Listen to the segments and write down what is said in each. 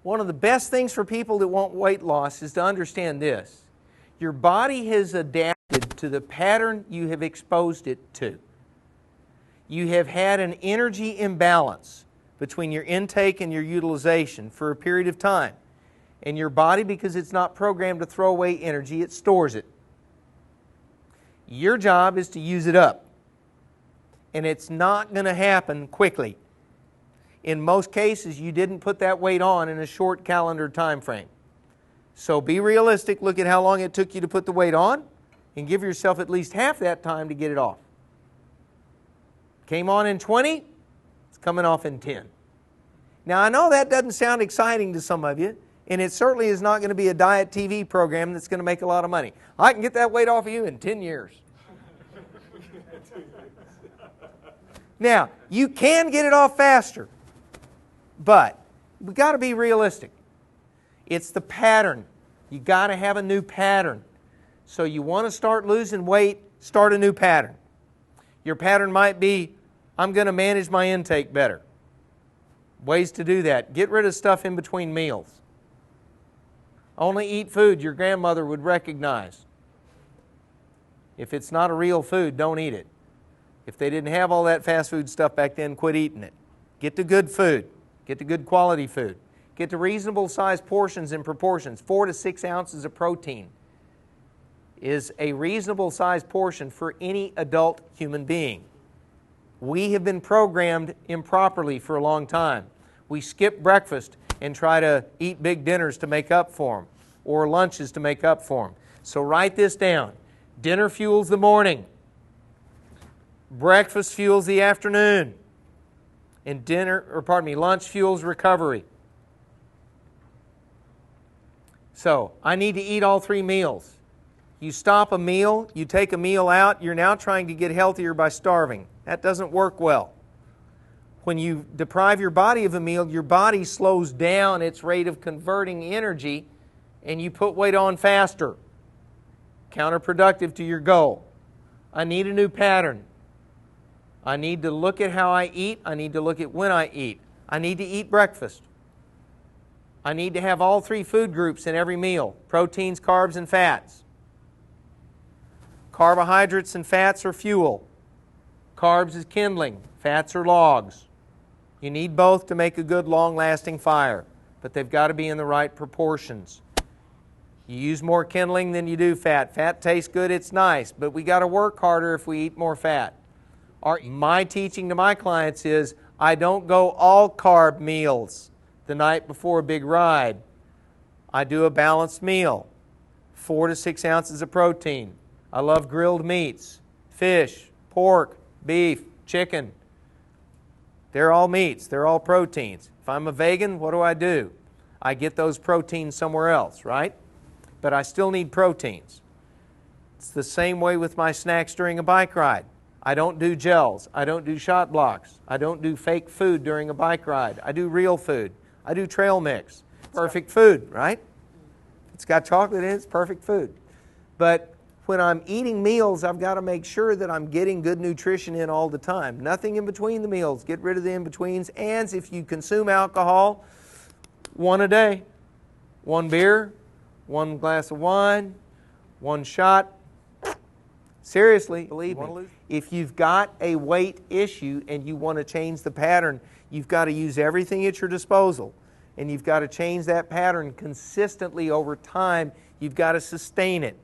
One of the best things for people that want weight loss is to understand this. Your body has adapted to the pattern you have exposed it to. You have had an energy imbalance between your intake and your utilization for a period of time. And your body, because it's not programmed to throw away energy, it stores it. Your job is to use it up. And it's not going to happen quickly. In most cases, you didn't put that weight on in a short calendar time frame. So be realistic, look at how long it took you to put the weight on, and give yourself at least half that time to get it off. Came on in 20, it's coming off in 10. Now I know that doesn't sound exciting to some of you, and it certainly is not going to be a diet TV program that's going to make a lot of money. I can get that weight off of you in 10 years. Now, you can get it off faster, but we've got to be realistic. It's the pattern. You've got to have a new pattern. So you want to start losing weight, start a new pattern. Your pattern might be, I'm going to manage my intake better. Ways to do that. Get rid of stuff in between meals. Only eat food your grandmother would recognize. If it's not a real food, don't eat it. If they didn't have all that fast food stuff back then, quit eating it. Get to good food. Get to good quality food. Get to reasonable sized portions and proportions. 4 to 6 ounces of protein is a reasonable sized portion for any adult human being. We have been programmed improperly for a long time. We skip breakfast and try to eat big dinners to make up for them, or lunches to make up for them. So write this down. Dinner fuels the morning. Breakfast fuels the afternoon. And lunch fuels recovery. So, I need to eat all 3 meals. You stop a meal, you take a meal out, you're now trying to get healthier by starving. That doesn't work well. When you deprive your body of a meal, your body slows down its rate of converting energy and you put weight on faster. Counterproductive to your goal. I need a new pattern. I need to look at how I eat. I need to look at when I eat. I need to eat breakfast. I need to have all 3 food groups in every meal. Proteins, carbs, and fats. Carbohydrates and fats are fuel. Carbs is kindling. Fats are logs. You need both to make a good, long-lasting fire, but they've got to be in the right proportions. You use more kindling than you do fat. Fat tastes good, it's nice, but we got to work harder if we eat more fat. My teaching to my clients is I don't go all carb meals the night before a big ride. I do a balanced meal, 4 to 6 ounces of protein. I love grilled meats, fish, pork, beef, chicken. They're all meats, they're all proteins. If I'm a vegan, what do? I get those proteins somewhere else, right? But I still need proteins. It's the same way with my snacks during a bike ride. I don't do gels. I don't do shot blocks. I don't do fake food during a bike ride. I do real food. I do trail mix. Perfect food, right? It's got chocolate in it, it's perfect food. But when I'm eating meals, I've got to make sure that I'm getting good nutrition in all the time. Nothing in between the meals. Get rid of the in-betweens. And if you consume alcohol, 1 a day. 1 beer, 1 glass of wine, 1 shot. Seriously, believe me, if you've got a weight issue and you want to change the pattern, you've got to use everything at your disposal. And you've got to change that pattern consistently over time. You've got to sustain it.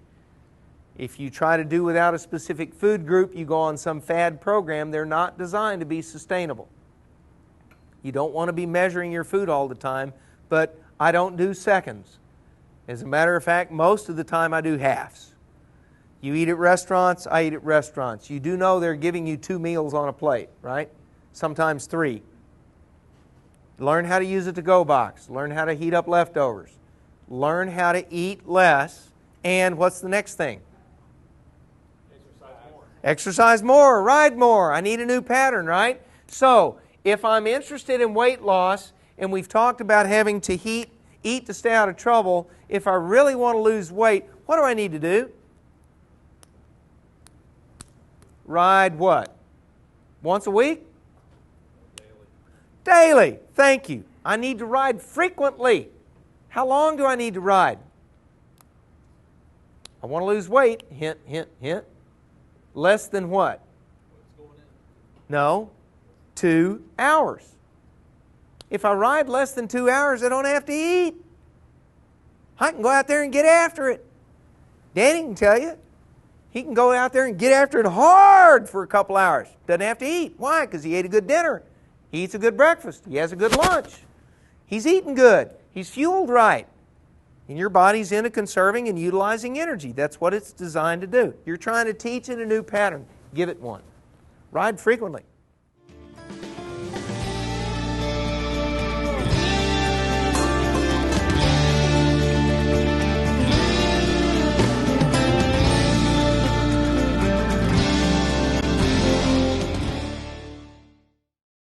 If you try to do without a specific food group, you go on some fad program, they're not designed to be sustainable. You don't want to be measuring your food all the time, but I don't do seconds. As a matter of fact, most of the time I do halves. You eat at restaurants, I eat at restaurants. You do know they're giving you 2 meals on a plate, right? Sometimes 3. Learn how to use a to-go box. Learn how to heat up leftovers. Learn how to eat less. And what's the next thing? Exercise more, ride more. I need a new pattern, right? So, if I'm interested in weight loss, and we've talked about having to eat to stay out of trouble, if I really want to lose weight, what do I need to do? Ride what? Once a week? Daily. Thank you. I need to ride frequently. How long do I need to ride? I want to lose weight. Hint, hint, hint. Less than what? No, 2 hours. If I ride less than 2 hours, I don't have to eat. I can go out there and get after it. Danny can tell you. He can go out there and get after it hard for a couple hours. Doesn't have to eat. Why? Because he ate a good dinner. He eats a good breakfast. He has a good lunch. He's eating good. He's fueled right. And your body's into conserving and utilizing energy. That's what it's designed to do. You're trying to teach it a new pattern. Give it one. Ride frequently.